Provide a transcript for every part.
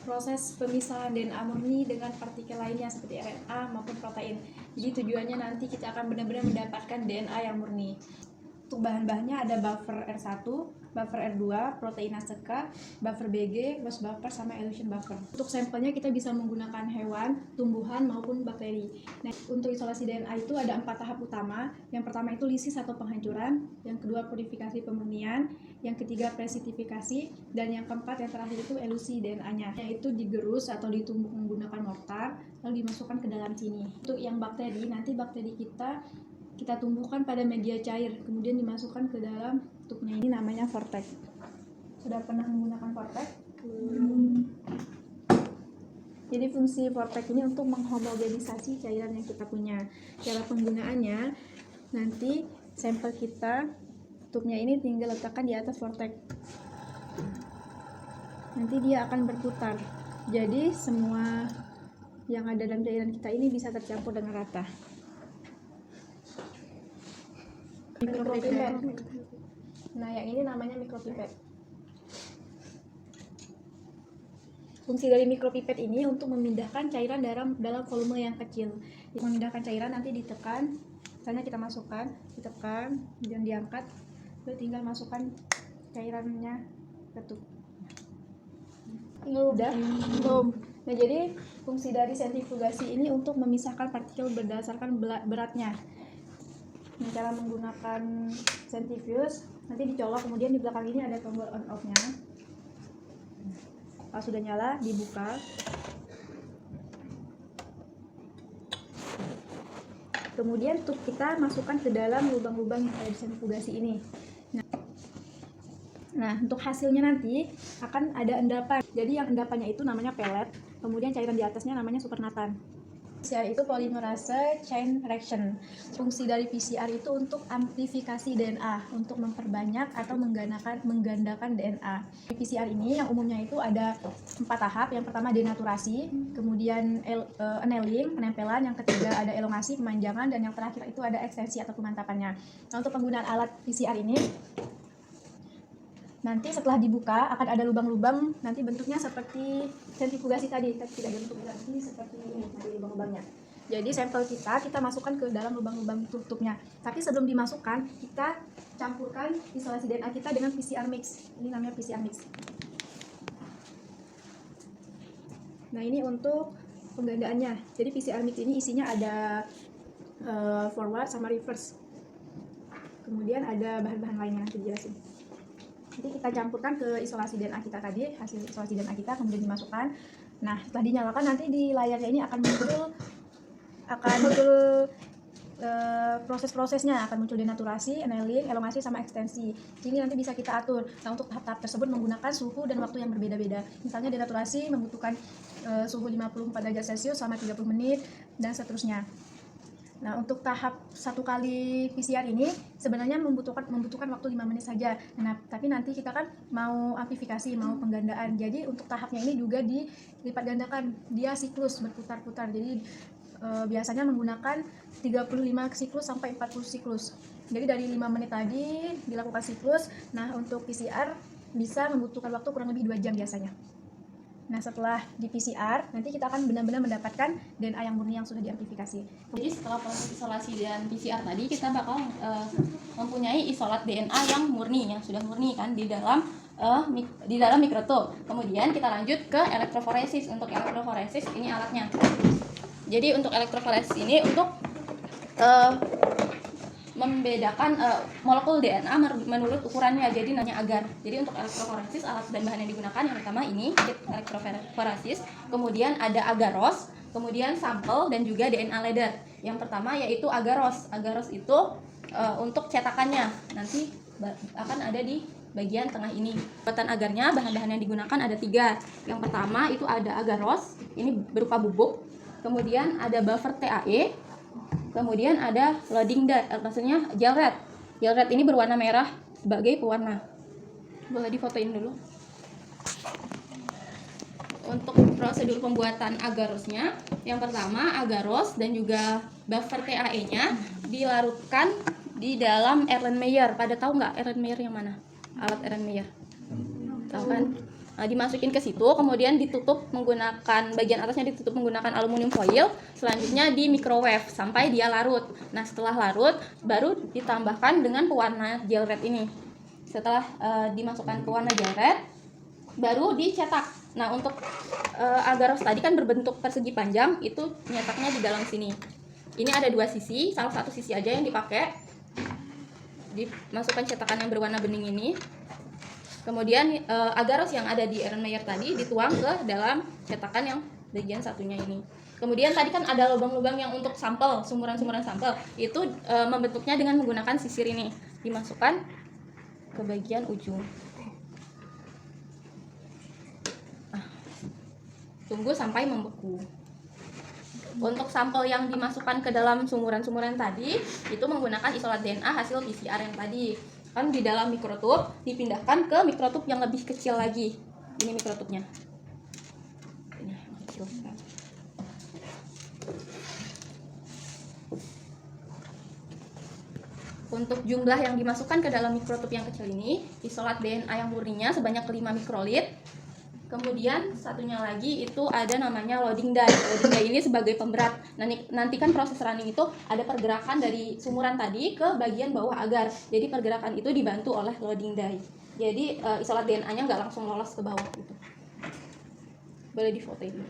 proses pemisahan DNA murni dengan partikel lainnya seperti RNA maupun protein. Jadi tujuannya nanti kita akan benar-benar mendapatkan DNA yang murni. Untuk bahan-bahannya ada buffer R1, buffer R2, proteinase K, buffer BG, loss buffer, sama elution buffer. Untuk sampelnya kita bisa menggunakan hewan, tumbuhan, maupun bakteri. Nah, untuk isolasi DNA itu ada 4 tahap utama. Yang pertama itu lisis atau penghancuran, yang kedua purifikasi pemurnian, yang ketiga presitifikasi, dan yang keempat yang terakhir itu elusi DNA-nya, yaitu digerus atau ditumbuk menggunakan mortar, lalu dimasukkan ke dalam sini. Untuk yang bakteri, nanti bakteri kita tumbuhkan pada media cair, kemudian dimasukkan ke dalam tutupnya. Ini namanya vortex. Sudah pernah menggunakan vortex? Jadi fungsi vortex ini untuk menghomogenisasi cairan yang kita punya. Cara penggunaannya, nanti sampel kita, tutupnya ini tinggal letakkan di atas vortex. Nanti dia akan berputar. Jadi semua yang ada dalam cairan kita ini bisa tercampur dengan rata. Mikropipet. Nah, yang ini namanya mikropipet. Fungsi dari mikropipet ini untuk memindahkan cairan dalam volume yang kecil. Memindahkan cairan nanti ditekan, misalnya kita masukkan, ditekan, dan diangkat, lalu tinggal masukkan cairannya ke tub. Udah? Belum. Nah, jadi fungsi dari sentrifugasi ini untuk memisahkan partikel berdasarkan beratnya. Nah, cara menggunakan centrifuge, nanti dicolok, kemudian di belakang ini ada tombol on off-nya. Kalau sudah nyala, dibuka. Kemudian tub kita masukkan ke dalam lubang-lubang yang ada di sentrifugasi ini. Nah, untuk hasilnya nanti akan ada endapan. Jadi yang endapannya itu namanya pellet, kemudian cairan di atasnya namanya supernatan. PCR itu polymerase chain reaction. Fungsi dari PCR itu untuk amplifikasi DNA, untuk memperbanyak atau menggandakan DNA. Di PCR ini yang umumnya itu ada 4 tahap. Yang pertama denaturasi, kemudian annealing, penempelan, yang ketiga ada elongasi, pemanjangan, dan yang terakhir itu ada ekstensi atau pemantapannya. Nah, untuk penggunaan alat PCR ini, nanti setelah dibuka akan ada lubang-lubang, nanti bentuknya seperti sentrifugasi tadi, tapi tidak bentuk ini seperti ini, nanti lubang-lubangnya. Jadi sampel kita masukkan ke dalam lubang-lubang tutupnya. Tapi sebelum dimasukkan, kita campurkan isolasi DNA kita dengan PCR mix. Ini namanya PCR mix. Nah, ini untuk penggandaannya. Jadi PCR mix ini isinya ada forward sama reverse. Kemudian ada bahan-bahan lainnya, nanti dijelasin. Nanti kita campurkan ke isolasi DNA kita tadi, hasil isolasi DNA kita kemudian dimasukkan. Nah, setelah dinyalakan nanti di layarnya ini akan muncul proses-prosesnya, akan muncul denaturasi, annealing, elongasi, sama ekstensi. Ini nanti bisa kita atur. Nah, untuk tahap-tahap tersebut menggunakan suhu dan waktu yang berbeda-beda. Misalnya denaturasi membutuhkan suhu 54 derajat Celcius selama 30 menit dan seterusnya. Nah, untuk tahap 1 kali PCR ini sebenarnya membutuhkan waktu 5 menit saja. Nah, tapi nanti kita kan mau amplifikasi, mau penggandaan. Jadi untuk tahapnya ini juga dilipat gandakan. Dia siklus berputar-putar. Jadi biasanya menggunakan 35 siklus sampai 40 siklus. Jadi dari 5 menit tadi dilakukan siklus. Nah, untuk PCR bisa membutuhkan waktu kurang lebih 2 jam biasanya. Nah, setelah di PCR, nanti kita akan benar-benar mendapatkan DNA yang murni yang sudah diamplifikasi. Jadi setelah proses isolasi dan PCR tadi, kita bakal mempunyai isolat DNA yang murni, yang sudah murni kan di dalam mikrotub. Kemudian kita lanjut ke elektroforesis. Untuk elektroforesis ini alatnya. Jadi untuk elektroforesis ini untuk membedakan molekul DNA menurut ukurannya, jadi namanya agar. Jadi untuk elektroforesis alat dan bahan yang digunakan yang pertama ini kit elektroforesis, kemudian ada agaros, kemudian sampel, dan juga DNA ladder. Yang pertama yaitu agaros. Agaros itu untuk cetakannya nanti akan ada di bagian tengah ini. Buatan agarnya, bahan-bahan yang digunakan ada 3. Yang pertama itu ada agaros, ini berupa bubuk. Kemudian ada buffer TAE. Kemudian ada loading dart, maksudnya gel red. Gel red ini berwarna merah sebagai pewarna. Boleh difotoin dulu. Untuk prosedur pembuatan agarosnya, yang pertama agaros dan juga buffer TAE-nya dilarutkan di dalam Erlenmeyer. Pada tahu nggak Erlenmeyer yang mana? Alat Erlenmeyer. Tahu kan? dimasukin ke situ, kemudian ditutup menggunakan bagian atasnya ditutup menggunakan aluminium foil. Selanjutnya di microwave sampai dia larut. Nah, setelah larut baru ditambahkan dengan pewarna gel red ini. Setelah dimasukkan ke warna gel red, baru dicetak. Nah, untuk agar rose tadi kan berbentuk persegi panjang, itu nyetaknya di dalam sini. Ini ada 2 sisi, salah satu sisi aja yang dipakai. Dimasukkan cetakan yang berwarna bening ini. Kemudian agar rose yang ada di Erlenmeyer tadi dituang ke dalam cetakan yang bagian satunya ini. Kemudian tadi kan ada lubang-lubang yang untuk sampel, sumuran-sumuran sampel. Itu membentuknya dengan menggunakan sisir ini. Dimasukkan ke bagian ujung. Tunggu sampai membeku. Untuk sampel yang dimasukkan ke dalam sumuran-sumuran tadi itu menggunakan isolat DNA hasil PCR yang tadi. Kan di dalam mikrotub dipindahkan ke mikrotub yang lebih kecil lagi. Ini mikrotubnya. Ini yang kecil. Untuk jumlah yang dimasukkan ke dalam mikrotub yang kecil ini, isolat DNA yang murninya sebanyak 5 mikrolit. Kemudian satunya lagi itu ada namanya loading die. Loading die ini sebagai pemberat. Nanti kan proses running itu ada pergerakan dari sumuran tadi ke bagian bawah agar. Jadi pergerakan itu dibantu oleh loading die. Jadi isolat DNA-nya nggak langsung lolos ke bawah gitu. Boleh difoto ini.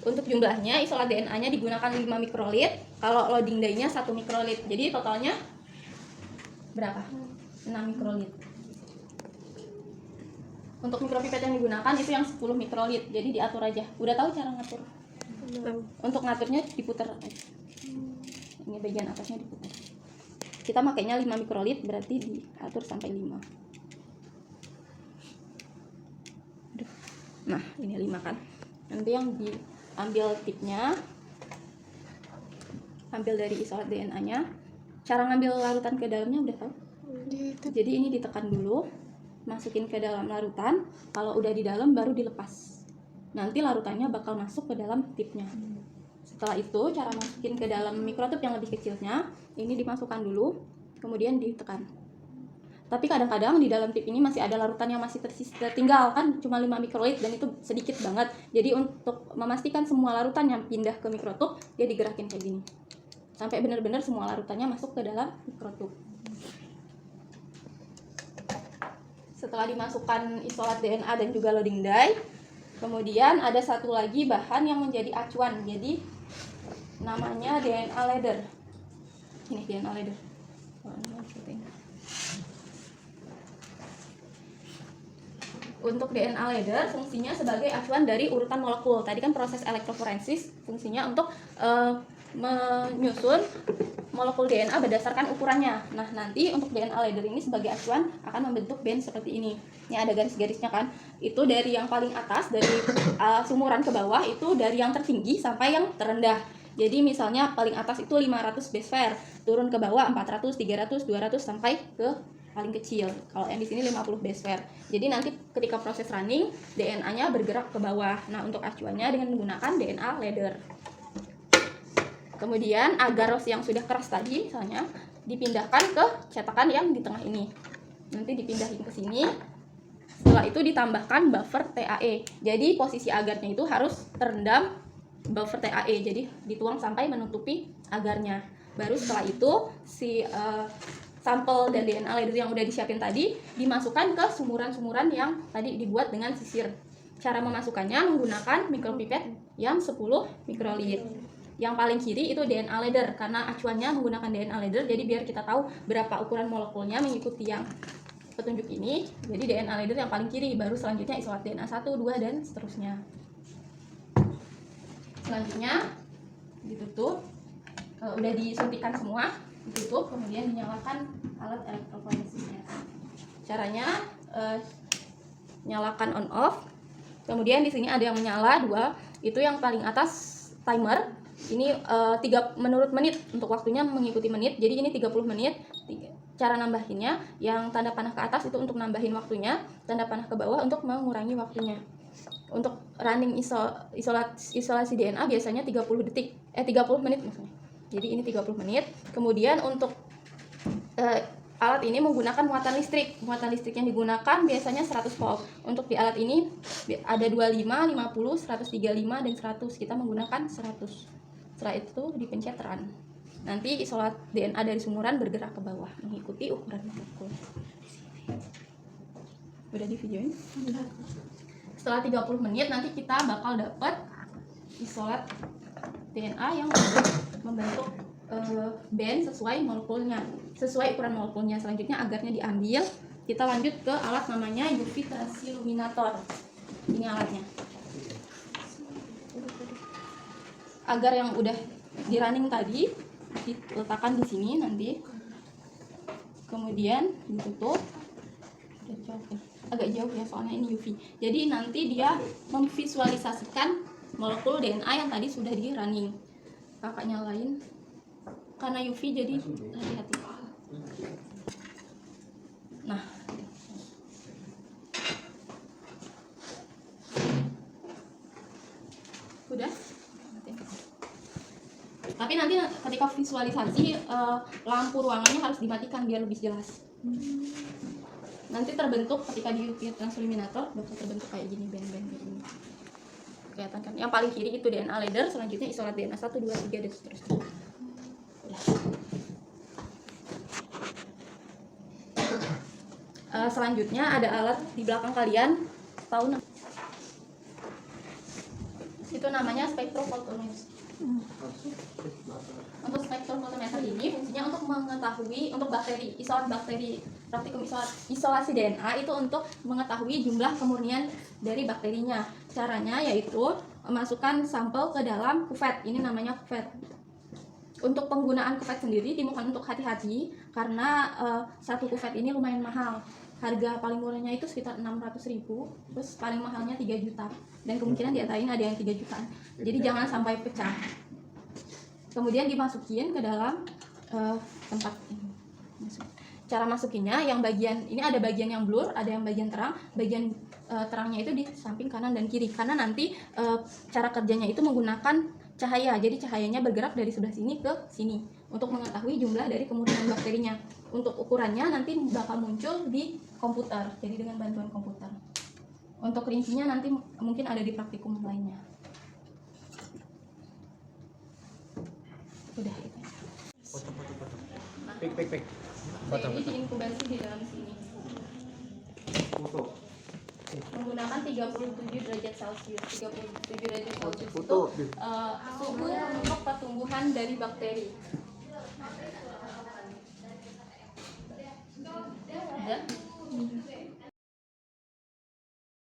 Untuk jumlahnya isolat DNA-nya digunakan 5 mikrolit. Kalau loading die-nya 1 mikrolit. Jadi totalnya berapa? 6 mikrolit. Untuk mikropipet yang digunakan itu yang 10 mikrolit. Jadi diatur aja. Udah tahu cara ngatur? Untuk ngaturnya diputar aja. Ini bagian atasnya diputar. Kita makainya 5 mikrolit, berarti diatur sampai 5. Nah, ini 5 kan. Nanti yang diambil tipnya, ambil dari isolat DNA-nya. Cara ngambil larutan ke dalamnya udah tahu? Jadi ini ditekan dulu, masukin ke dalam larutan. Kalau udah di dalam baru dilepas. Nanti larutannya bakal masuk ke dalam tipnya. Setelah itu cara masukin ke dalam mikrotub yang lebih kecilnya, ini dimasukkan dulu, kemudian ditekan. Tapi kadang-kadang di dalam tip ini masih ada larutan yang masih tertinggal, kan cuma 5 mikrolit dan itu sedikit banget. Jadi untuk memastikan semua larutan yang pindah ke mikrotub, dia digerakin kayak gini. Sampai benar-benar semua larutannya masuk ke dalam mikrotub. Setelah dimasukkan isolat DNA dan juga loading die, kemudian ada satu lagi bahan yang menjadi acuan. Jadi namanya DNA ladder. Ini DNA ladder. Untuk DNA ladder fungsinya sebagai acuan dari urutan molekul. Tadi kan proses elektroforensis fungsinya untuk menyusun molekul DNA berdasarkan ukurannya. Nah, nanti untuk DNA ladder ini sebagai acuan akan membentuk band seperti ini. Ini ada garis-garisnya kan. Itu dari yang paling atas, dari sumuran ke bawah, itu dari yang tertinggi sampai yang terendah. Jadi misalnya paling atas itu 500 base pair, turun ke bawah 400, 300, 200 sampai ke paling kecil. Kalau yang di sini 50 base pair. Jadi nanti ketika proses running, DNA-nya bergerak ke bawah. Nah, untuk acuannya dengan menggunakan DNA ladder. Kemudian agar rose yang sudah keras tadi misalnya dipindahkan ke cetakan yang di tengah ini. Nanti dipindahin ke sini. Setelah itu ditambahkan buffer TAE. Jadi posisi agarnya itu harus terendam buffer TAE. Jadi dituang sampai menutupi agarnya. Baru setelah itu si sampel dan DNA ladder yang udah disiapin tadi dimasukkan ke sumuran-sumuran yang tadi dibuat dengan sisir. Cara memasukkannya menggunakan mikropipet yang 10 mikrolit. Yang paling kiri itu DNA ladder, karena acuannya menggunakan DNA ladder, jadi biar kita tahu berapa ukuran molekulnya mengikuti yang petunjuk ini. Jadi DNA ladder yang paling kiri, baru selanjutnya isolat DNA 1, 2, dan seterusnya. Selanjutnya ditutup, udah disuntikan semua, ditutup, kemudian dinyalakan alat elektroforesisnya. Caranya nyalakan on off. Kemudian di sini ada yang menyala 2, itu yang paling atas timer. Ini 3 menurut menit, untuk waktunya mengikuti menit. Jadi ini 30 menit. Cara nambahinnya, yang tanda panah ke atas itu untuk nambahin waktunya, tanda panah ke bawah untuk mengurangi waktunya. Untuk running isolasi DNA biasanya 30 menit maksudnya. Jadi ini 30 menit. Kemudian untuk alat ini menggunakan muatan listrik. Muatan listrik yang digunakan biasanya 100 volt. Untuk di alat ini ada 25, 50, 135 dan 100. Kita menggunakan 100. Setelah itu dipencet run. Nanti isolat DNA dari sumuran bergerak ke bawah mengikuti ukuran molekul. Udah di videoin? Setelah 30 menit nanti kita bakal dapat isolat DNA yang membentuk band sesuai molekulnya, sesuai ukuran molekulnya. Selanjutnya agarnya diambil, kita lanjut ke alat namanya UV transilluminator. Ini alatnya. Agar yang udah di running tadi diletakkan di sini nanti, kemudian ditutup. Agak jauh ya soalnya ini UV. Jadi nanti dia memvisualisasikan molekul DNA yang tadi sudah di running. Kakak nyalain karena UV jadi hati-hati. Nah, udah. Tapi nanti ketika visualisasi lampu ruangannya harus dimatikan biar lebih jelas. Nanti terbentuk ketika di UV transilluminator bakal terbentuk kayak gini, band-band kayak gini. Kelihatan kan? Yang paling kiri itu DNA ladder, selanjutnya isolat DNA 1, 2, 3 dan seterusnya. Selanjutnya ada alat di belakang kalian, tahu itu namanya spektrovoltometer. Untuk spektrovoltometer ini fungsinya untuk mengetahui untuk bakteri, isolat bakteri, praktikum isolasi DNA itu untuk mengetahui jumlah kemurnian dari bakterinya. Caranya yaitu masukkan sampel ke dalam kuvet, ini namanya kuvet. Untuk penggunaan kuvet sendiri dimohon untuk hati-hati karena satu kuvet ini lumayan mahal. Harga paling murahnya itu sekitar 600.000, terus paling mahalnya 3 juta. Dan kemungkinan di atas ada yang 3 jutaan. Jadi jangan sampai pecah. Kemudian dimasukin ke dalam tempat ini. Cara masukinnya yang bagian ini ada bagian yang blur, ada yang bagian terang. Bagian terangnya itu di samping kanan dan kiri karena nanti cara kerjanya itu menggunakan cahaya. Jadi cahayanya bergerak dari sebelah sini ke sini untuk mengetahui jumlah dari kemurnian bakterinya. Untuk ukurannya nanti bakal muncul di komputer, jadi dengan bantuan komputer. Untuk rincinya nanti mungkin ada di praktikum lainnya. Udah itu. Foto. Pik. Jadi diinkubasi di dalam sini. Foto. Menggunakan 37 derajat Celcius. 37 derajat Celcius itu Foto. suhu untuk pertumbuhan dari bakteri. Udah.